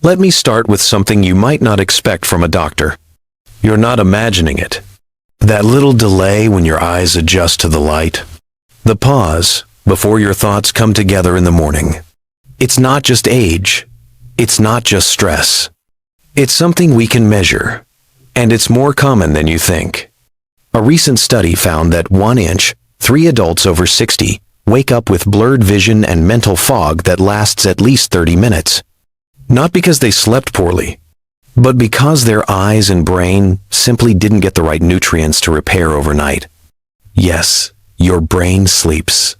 Let me start with something you might not expect from a doctor. You're not imagining it. That little delay when your eyes adjust to the light. The pause before your thoughts come together in the morning. It's not just age. It's not just stress. It's something we can measure, and it's more common than you think. A recent study found that 1 in 3 adults over 60 wake up with blurred vision and mental fog that lasts at least 30 minutes. Not because they slept poorly, but because their eyes and brain simply didn't get the right nutrients to repair overnight. Yes, your brain sleeps.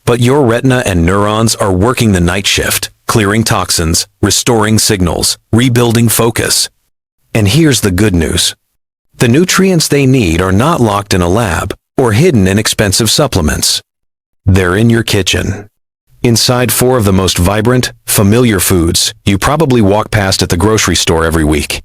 But your retina and neurons are working the night shift, clearing toxins, restoring signals, rebuilding focus. And here's the good news. The nutrients they need are not locked in a lab or hidden in expensive supplements. They're in your kitchen. Inside 4 of the most vibrant, familiar foods you probably walk past at the grocery store every week.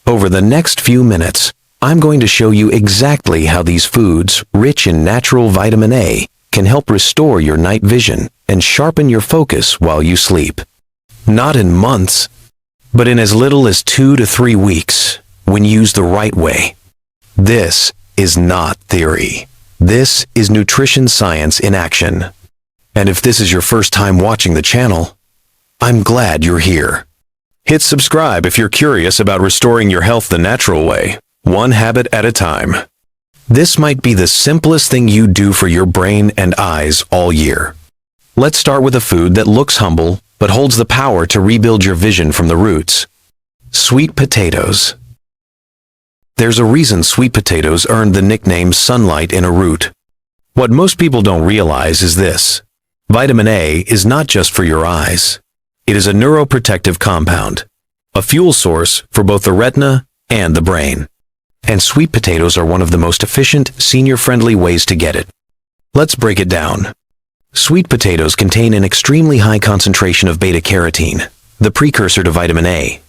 Over the next few minutes, I'm going to show you exactly how these foods, rich in natural vitamin A, can help restore your night vision and sharpen your focus while you sleep. Not in months, but in as little as 2 to 3 weeks, when used the right way. This is not theory. This is nutrition science in action. And if this is your first time watching the channel, I'm glad you're here. Hit subscribe if you're curious about restoring your health the natural way, one habit at a time. This might be the simplest thing you do for your brain and eyes all year. Let's start with a food that looks humble but holds the power to rebuild your vision from the roots. Sweet potatoes. There's a reason sweet potatoes earned the nickname sunlight in a root. What most people don't realize is this. Vitamin A is not just for your eyes. It is a neuroprotective compound, a fuel source for both the retina and the brain. And sweet potatoes are one of the most efficient, senior-friendly ways to get it. Let's break it down. Sweet potatoes contain an extremely high concentration of beta-carotene, the precursor to vitamin A.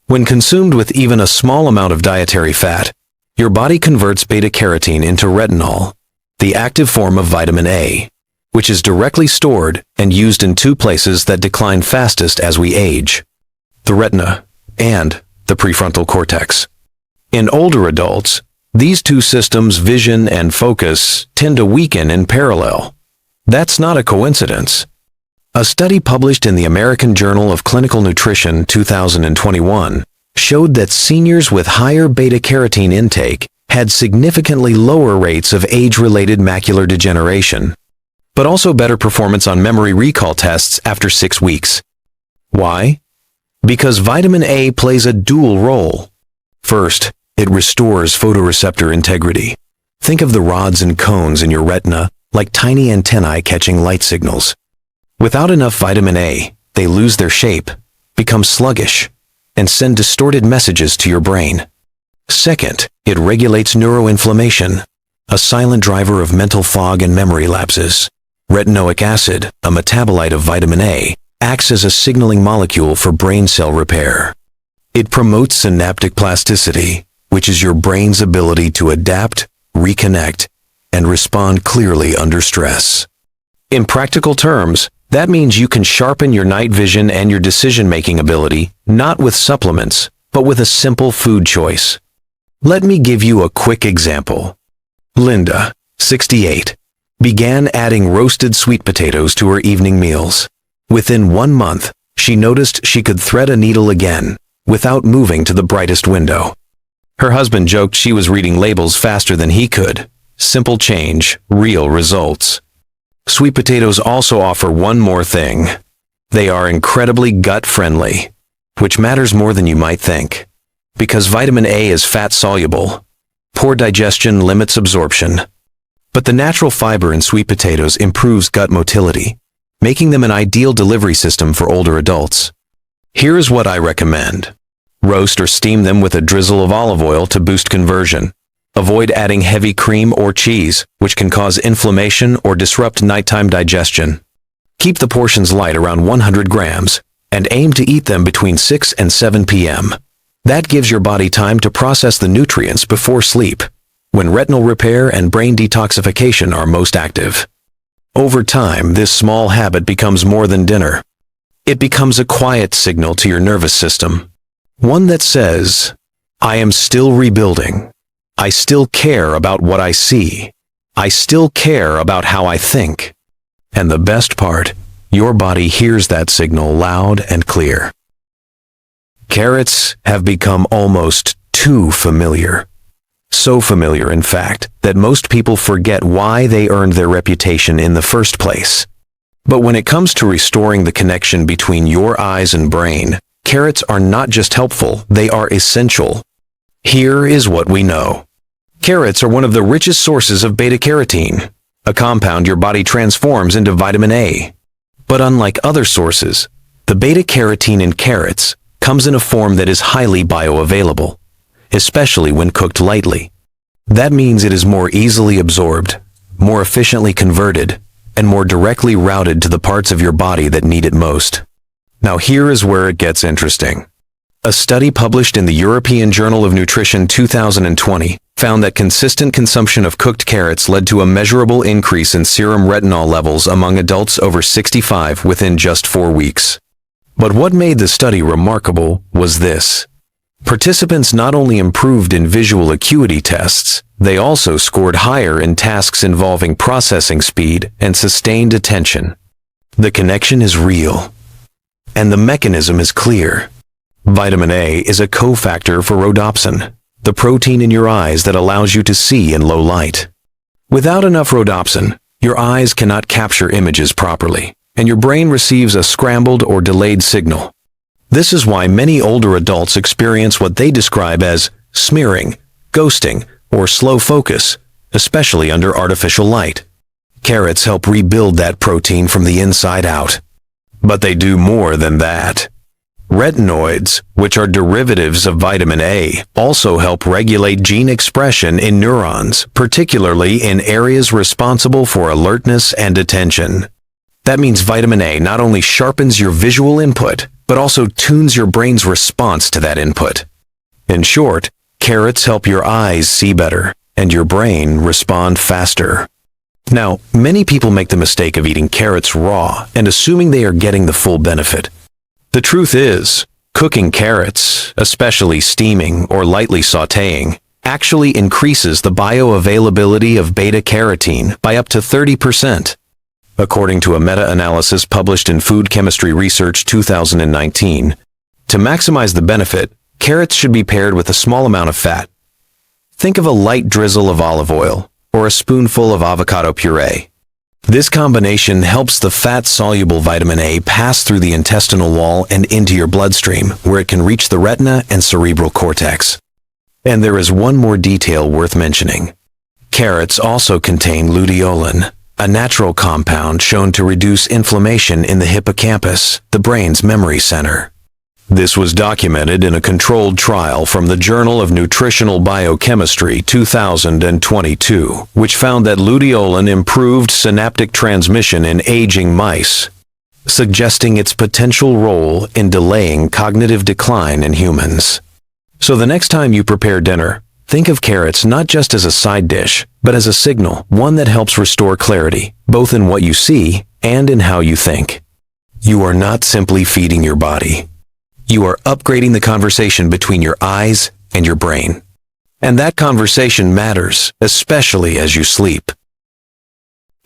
When consumed with even a small amount of dietary fat, your body converts beta-carotene into retinol, the active form of vitamin A, which is directly stored and used in 2 places that decline fastest as we age: the retina and the prefrontal cortex. In older adults, these 2 systems, vision and focus, tend to weaken in parallel. That's not a coincidence. A study published in the American Journal of Clinical Nutrition 2021 showed that seniors with higher beta-carotene intake had significantly lower rates of age-related macular degeneration, but also better performance on memory recall tests after 6 weeks. Why? Because vitamin A plays a dual role. First, it restores photoreceptor integrity. Think of the rods and cones in your retina like tiny antennae catching light signals. Without enough vitamin A, they lose their shape, become sluggish, and send distorted messages to your brain. Second, it regulates neuroinflammation, a silent driver of mental fog and memory lapses. Retinoic acid, a metabolite of vitamin A, acts as a signaling molecule for brain cell repair. It promotes synaptic plasticity, which is your brain's ability to adapt, reconnect, and respond clearly under stress. In practical terms, that means you can sharpen your night vision and your decision-making ability, not with supplements, but with a simple food choice. Let me give you a quick example. Linda, 68, began adding roasted sweet potatoes to her evening meals. Within 1 month, she noticed she could thread a needle again, without moving to the brightest window. Her husband joked she was reading labels faster than he could. Simple change, real results. Sweet potatoes also offer one more thing. They are incredibly gut-friendly, which matters more than you might think. Because vitamin A is fat-soluble, poor digestion limits absorption. But the natural fiber in sweet potatoes improves gut motility, making them an ideal delivery system for older adults. Here's what I recommend. Roast or steam them with a drizzle of olive oil to boost conversion. Avoid adding heavy cream or cheese, which can cause inflammation or disrupt nighttime digestion. Keep the portions light around 100 grams, and aim to eat them between 6 and 7 p.m. That gives your body time to process the nutrients before sleep, when retinal repair and brain detoxification are most active. Over time, this small habit becomes more than dinner. it becomes a quiet signal to your nervous system. One that says, I am still rebuilding. I still care about what I see. I still care about how I think. And the best part, your body hears that signal loud and clear. Carrots have become almost too familiar. So familiar, in fact, that most people forget why they earned their reputation in the first place. But when it comes to restoring the connection between your eyes and brain, carrots are not just helpful, they are essential. Here is what we know. Carrots are one of the richest sources of beta-carotene, a compound your body transforms into vitamin A. But unlike other sources, the beta-carotene in carrots comes in a form that is highly bioavailable, especially when cooked lightly. That means it is more easily absorbed, more efficiently converted, and more directly routed to the parts of your body that need it most. Now here is where it gets interesting. A study published in the European Journal of Nutrition 2020 found that consistent consumption of cooked carrots led to a measurable increase in serum retinol levels among adults over 65 within just 4 weeks. But what made the study remarkable was this. Participants not only improved in visual acuity tests, they also scored higher in tasks involving processing speed and sustained attention. The connection is real, and the mechanism is clear. Vitamin A is a cofactor for rhodopsin, the protein in your eyes that allows you to see in low light. Without enough rhodopsin, your eyes cannot capture images properly, and your brain receives a scrambled or delayed signal. This is why many older adults experience what they describe as smearing, ghosting, or slow focus, especially under artificial light. Carrots help rebuild that protein from the inside out. But they do more than that. Retinoids, which are derivatives of vitamin A, also help regulate gene expression in neurons, particularly in areas responsible for alertness and attention. That means vitamin A not only sharpens your visual input, but also tunes your brain's response to that input. In short, carrots help your eyes see better, and your brain respond faster. Now, many people make the mistake of eating carrots raw and assuming they are getting the full benefit. The truth is, cooking carrots, especially steaming or lightly sautéing, actually increases the bioavailability of beta-carotene by up to 30%. According to a meta-analysis published in Food Chemistry Research 2019, to maximize the benefit, carrots should be paired with a small amount of fat. Think of a light drizzle of olive oil or a spoonful of avocado puree. This combination helps the fat-soluble vitamin A pass through the intestinal wall and into your bloodstream, where it can reach the retina and cerebral cortex. And there is one more detail worth mentioning. Carrots also contain luteolin, a natural compound shown to reduce inflammation in the hippocampus, the brain's memory center. This was documented in a controlled trial from the Journal of Nutritional Biochemistry 2022, which found that luteolin improved synaptic transmission in aging mice, suggesting its potential role in delaying cognitive decline in humans. So the next time you prepare dinner, think of carrots not just as a side dish, but as a signal, one that helps restore clarity, both in what you see and in how you think. You are not simply feeding your body. You are upgrading the conversation between your eyes and your brain. And that conversation matters, especially as you sleep.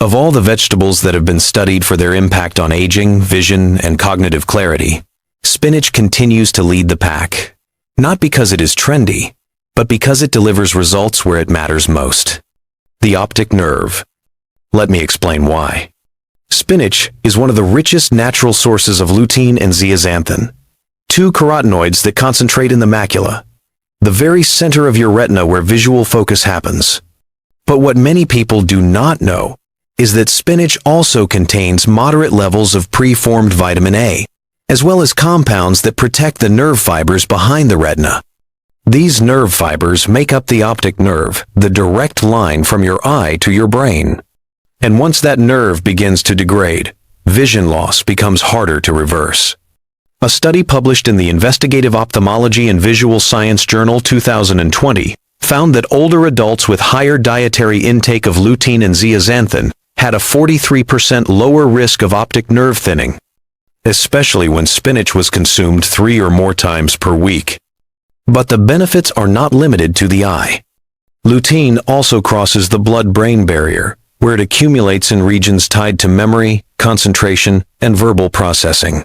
Of all the vegetables that have been studied for their impact on aging, vision, and cognitive clarity, spinach continues to lead the pack. Not because it is trendy, but because it delivers results where it matters most. The optic nerve. Let me explain why. Spinach is one of the richest natural sources of lutein and zeaxanthin, two carotenoids that concentrate in the macula, the very center of your retina where visual focus happens. But what many people do not know is that spinach also contains moderate levels of preformed vitamin A, as well as compounds that protect the nerve fibers behind the retina. These nerve fibers make up the optic nerve, the direct line from your eye to your brain. And once that nerve begins to degrade, vision loss becomes harder to reverse. A study published in the Investigative Ophthalmology and Visual Science Journal 2020 found that older adults with higher dietary intake of lutein and zeaxanthin had a 43% lower risk of optic nerve thinning. especially when spinach was consumed 3 or more times per week. But the benefits are not limited to the eye. Lutein also crosses the blood-brain barrier, where it accumulates in regions tied to memory, concentration, and verbal processing.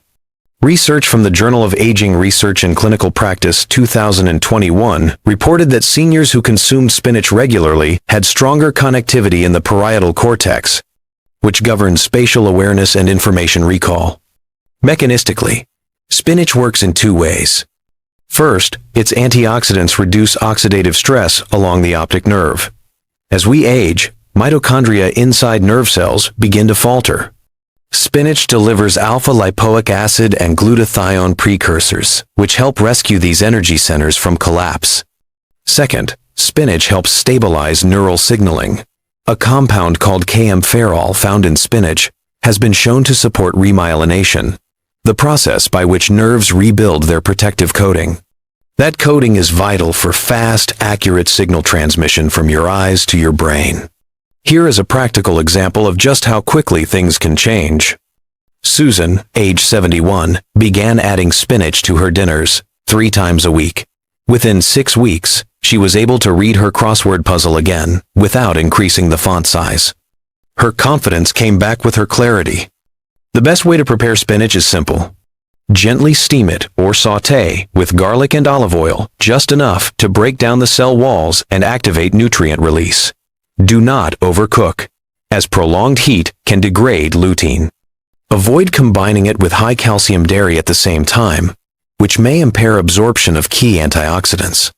Research from the Journal of Aging Research and Clinical Practice 2021 reported that seniors who consumed spinach regularly had stronger connectivity in the parietal cortex, which governs spatial awareness and information recall. Mechanistically, spinach works in 2 ways. First, its antioxidants reduce oxidative stress along the optic nerve. As we age, mitochondria inside nerve cells begin to falter. Spinach delivers alpha-lipoic acid and glutathione precursors, which help rescue these energy centers from collapse. Second, spinach helps stabilize neural signaling. A compound called kaempferol found in spinach has been shown to support remyelination, the process by which nerves rebuild their protective coating. That coating is vital for fast, accurate signal transmission from your eyes to your brain. Here is a practical example of just how quickly things can change. Susan, age 71, began adding spinach to her dinners 3 times a week. Within 6 weeks, she was able to read her crossword puzzle again without increasing the font size. Her confidence came back with her clarity. The best way to prepare spinach is simple. Gently steam it or sauté with garlic and olive oil, just enough to break down the cell walls and activate nutrient release. Do not overcook, as prolonged heat can degrade lutein. Avoid combining it with high-calcium dairy at the same time, which may impair absorption of key antioxidants.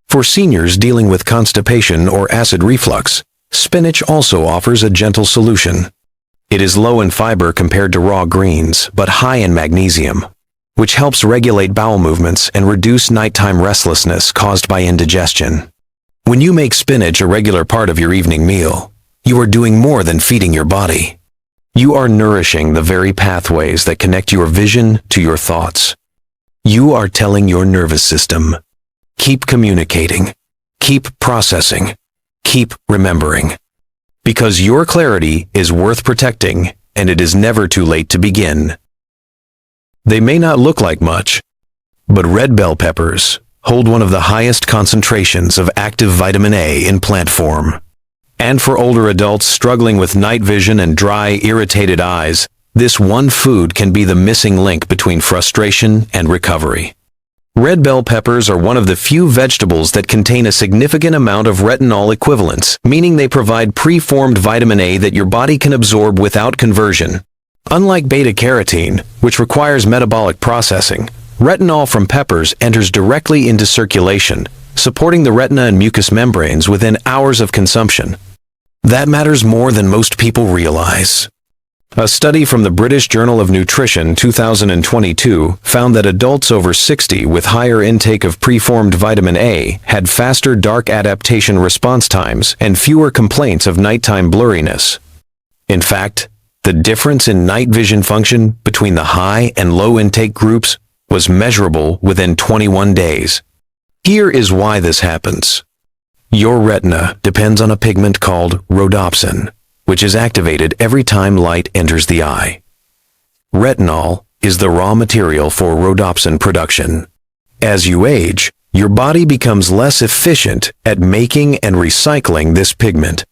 For seniors dealing with constipation or acid reflux, spinach also offers a gentle solution. It is low in fiber compared to raw greens, but high in magnesium, which helps regulate bowel movements and reduce nighttime restlessness caused by indigestion. When you make spinach a regular part of your evening meal, you are doing more than feeding your body. You are nourishing the very pathways that connect your vision to your thoughts. You are telling your nervous system, keep communicating, keep processing, keep remembering. Because your clarity is worth protecting, and it is never too late to begin. They may not look like much, but red bell peppers hold one of the highest concentrations of active vitamin A in plant form. And for older adults struggling with night vision and dry, irritated eyes, this one food can be the missing link between frustration and recovery. Red bell peppers are one of the few vegetables that contain a significant amount of retinol equivalents, meaning they provide preformed vitamin A that your body can absorb without conversion. Unlike beta-carotene, which requires metabolic processing, retinol from peppers enters directly into circulation, supporting the retina and mucous membranes within hours of consumption. That matters more than most people realize. A study from the British Journal of Nutrition 2022 found that adults over 60 with higher intake of preformed vitamin A had faster dark adaptation response times and fewer complaints of nighttime blurriness. In fact, the difference in night vision function between the high and low intake groups was measurable within 21 days. Here is why this happens. Your retina depends on a pigment called rhodopsin, which is activated every time light enters the eye. Retinol is the raw material for rhodopsin production. As you age, your body becomes less efficient at making and recycling this pigment,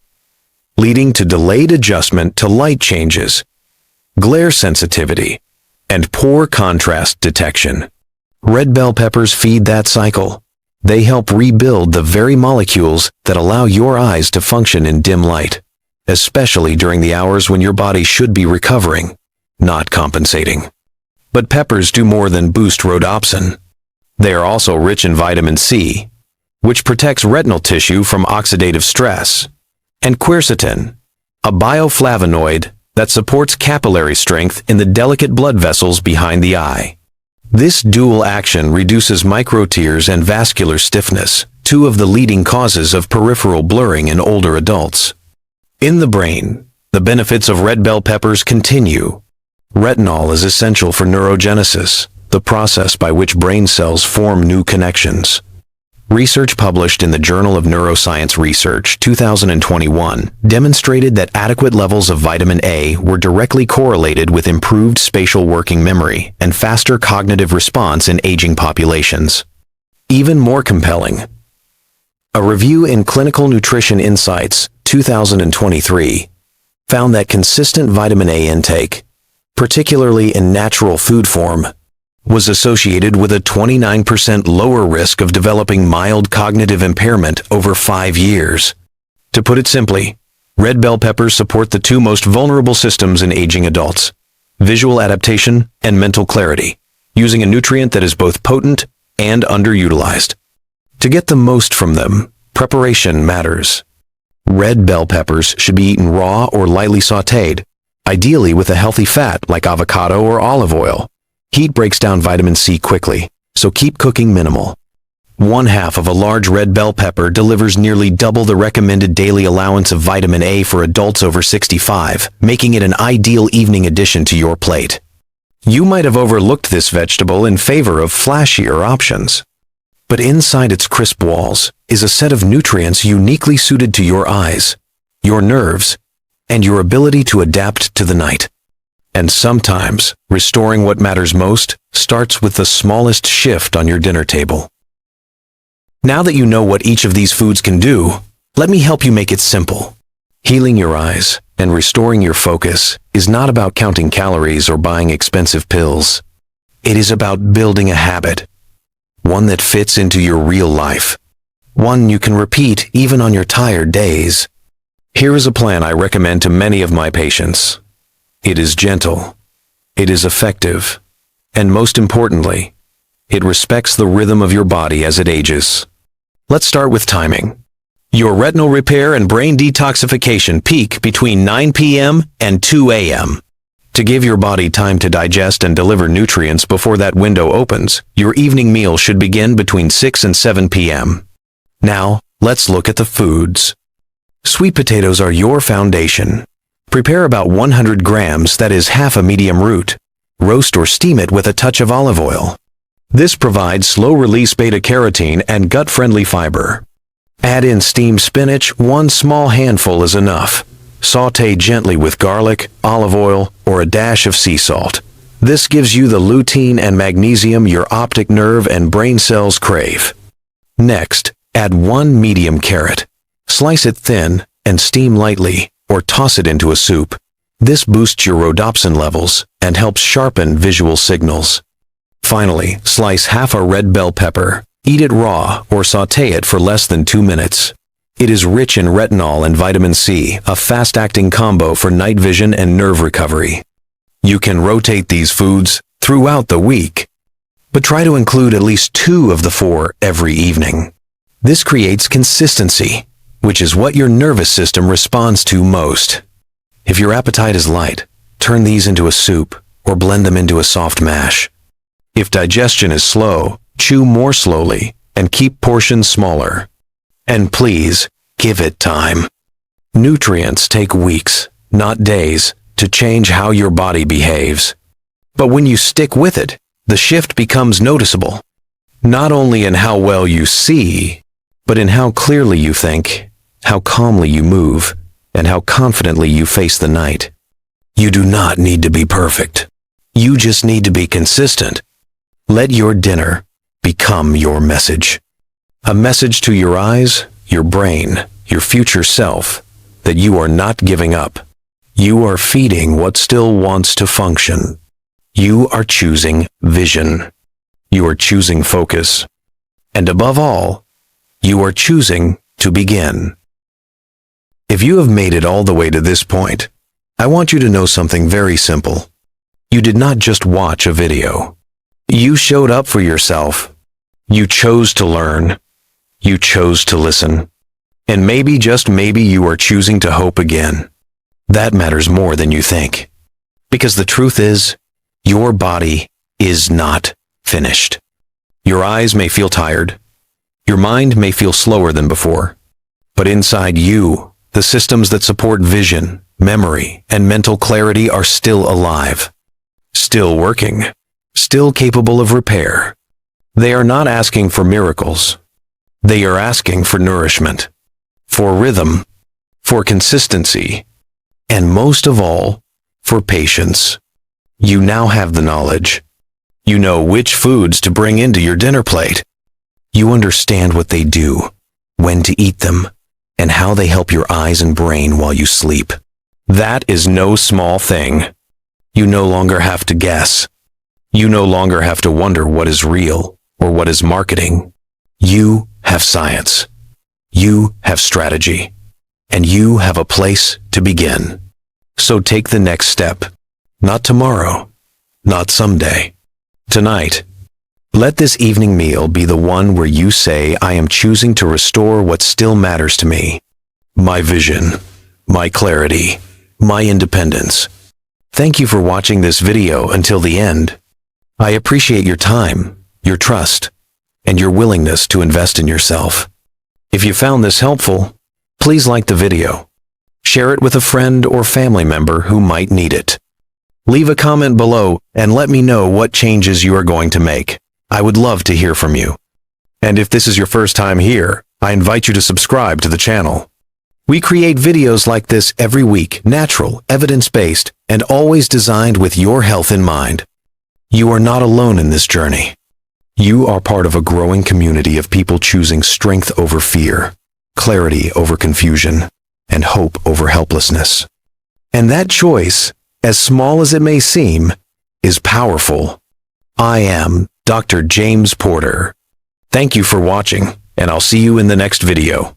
leading to delayed adjustment to light changes, glare sensitivity, and poor contrast detection. Red bell peppers feed that cycle. They help rebuild the very molecules that allow your eyes to function in dim light, especially during the hours when your body should be recovering, not compensating. But peppers do more than boost rhodopsin. They are also rich in vitamin C, which protects retinal tissue from oxidative stress, and quercetin, a bioflavonoid that supports capillary strength in the delicate blood vessels behind the eye. This dual action reduces microtears and vascular stiffness, 2 of the leading causes of peripheral blurring in older adults. In the brain, the benefits of red bell peppers continue. Retinol is essential for neurogenesis, the process by which brain cells form new connections. Research published in the Journal of Neuroscience Research 2021 demonstrated that adequate levels of vitamin A were directly correlated with improved spatial working memory and faster cognitive response in aging populations. Even more compelling, a review in Clinical Nutrition Insights 2023 found that consistent vitamin A intake, particularly in natural food form, was associated with a 29% lower risk of developing mild cognitive impairment over 5 years. To put it simply, red bell peppers support the two most vulnerable systems in aging adults: visual adaptation and mental clarity, using a nutrient that is both potent and underutilized. To get the most from them, preparation matters. Red bell peppers should be eaten raw or lightly sautéed, ideally with a healthy fat like avocado or olive oil. Heat breaks down vitamin C quickly, so keep cooking minimal. 1/2 of a large red bell pepper delivers nearly double the recommended daily allowance of vitamin A for adults over 65, making it an ideal evening addition to your plate. You might have overlooked this vegetable in favor of flashier options. But inside its crisp walls is a set of nutrients uniquely suited to your eyes, your nerves, and your ability to adapt to the night. And sometimes, restoring what matters most starts with the smallest shift on your dinner table. Now that you know what each of these foods can do, let me help you make it simple. Healing your eyes and restoring your focus is not about counting calories or buying expensive pills. It is about building a habit, one that fits into your real life, one you can repeat even on your tired days. Here is a plan I recommend to many of my patients. It is gentle, it is effective, and most importantly, it respects the rhythm of your body as it ages. Let's start with timing. Your retinal repair and brain detoxification peak between 9 p.m. and 2 a.m. To give your body time to digest and deliver nutrients before that window opens, your evening meal should begin between 6 and 7 p.m. Now, let's look at the foods. Sweet potatoes are your foundation. Prepare about 100 grams, that is half a medium root. Roast or steam it with a touch of olive oil. This provides slow-release beta-carotene and gut-friendly fiber. Add in steamed spinach, 1 small handful is enough. Sauté gently with garlic, olive oil, or a dash of sea salt. This gives you the lutein and magnesium your optic nerve and brain cells crave. Next, add 1 medium carrot. Slice it thin and steam lightly, or toss it into a soup. This boosts your rhodopsin levels and helps sharpen visual signals. Finally, slice half a red bell pepper. Eat it raw or sauté it for less than 2 minutes. It is rich in retinol and vitamin C, a fast-acting combo for night vision and nerve recovery. You can rotate these foods throughout the week, but try to include at least 2 of the 4 every evening. This creates consistency, which is what your nervous system responds to most. If your appetite is light, turn these into a soup or blend them into a soft mash. If digestion is slow, chew more slowly and keep portions smaller. And please, give it time. Nutrients take weeks, not days, to change how your body behaves. But when you stick with it, the shift becomes noticeable. Not only in how well you see, but in how clearly you think, how calmly you move, and how confidently you face the night. You do not need to be perfect. You just need to be consistent. Let your dinner become your message. A message to your eyes, your brain, your future self, that you are not giving up. You are feeding what still wants to function. You are choosing vision. You are choosing focus. And above all, you are choosing to begin. If you have made it all the way to this point, I want you to know something very simple. You did not just watch a video. You showed up for yourself. You chose to learn. You chose to listen. And maybe, just maybe, you are choosing to hope again. That matters more than you think. Because the truth is, your body is not finished. Your eyes may feel tired. Your mind may feel slower than before. But inside you, the systems that support vision, memory, and mental clarity are still alive. Still working. Still capable of repair. They are not asking for miracles. They are asking for nourishment, for rhythm, for consistency, and most of all, for patience. You now have the knowledge. You know which foods to bring into your dinner plate. You understand what they do, when to eat them, and how they help your eyes and brain while you sleep. That is no small thing. You no longer have to guess. You no longer have to wonder what is real or what is marketing. You have science. You have strategy. And you have a place to begin. So take the next step. Not tomorrow. Not someday. Tonight. Let this evening meal be the one where you say, I am choosing to restore what still matters to me. My vision. My clarity. My independence. Thank you for watching this video until the end. I appreciate your time, your trust, and your willingness to invest in yourself. If you found this helpful, please like the video. Share it with a friend or family member who might need it. Leave a comment below and let me know what changes you are going to make. I would love to hear from you. And if this is your first time here, I invite you to subscribe to the channel. We create videos like this every week, natural, evidence-based, and always designed with your health in mind. You are not alone in this journey. You are part of a growing community of people choosing strength over fear, clarity over confusion, and hope over helplessness. And that choice, as small as it may seem, is powerful. I am Dr. James Porter. Thank you for watching, and I'll see you in the next video.